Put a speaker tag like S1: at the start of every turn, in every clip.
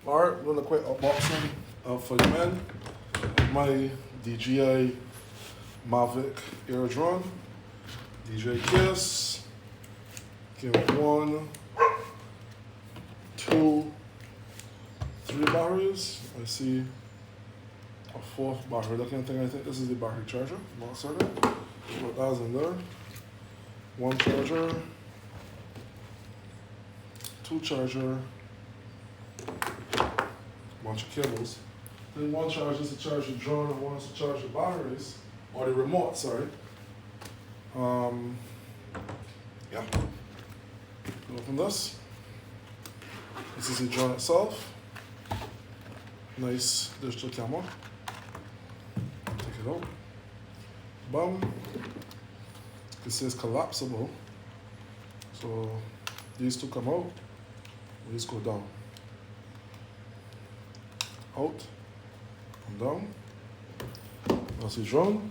S1: Alright, I'm gonna quick unboxing for the men. My DJI Mavic Air drone. DJI case. Give it 1, 2, 3 batteries. I see a 4th battery. Looking thing, I think this is the battery charger. I'm not certain. What that's in there. 1 charger. 2 charger. Bunch of cables. Then 1 charge is to charge the drone and 1 is to charge the batteries, or the remote, sorry. Yeah. Open this. This is the drone itself. Nice digital camera. Take it out. Bum. This is collapsible. So these two come out. These go down. Out and down. That's the drone.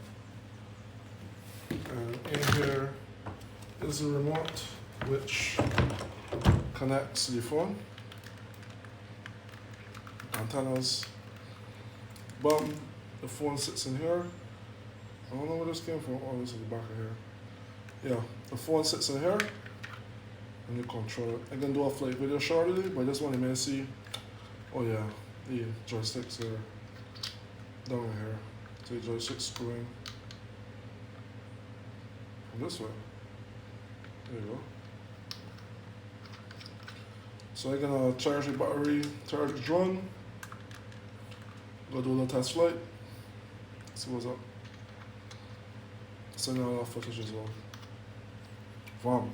S1: And in here is the remote which connects to the phone. Antennas. Button. The phone sits in here. I don't know where this came from. Oh, this is the back of here. Yeah, the phone sits in here and you control it. I can do a flight video shortly, but this one you may see. Oh yeah. The joysticks are down here. So the joystick's screwing from this way. There you go. So I'm gonna charge the battery, charge the drone, go do a little test flight, see what's up. Send out footage as well. Vom.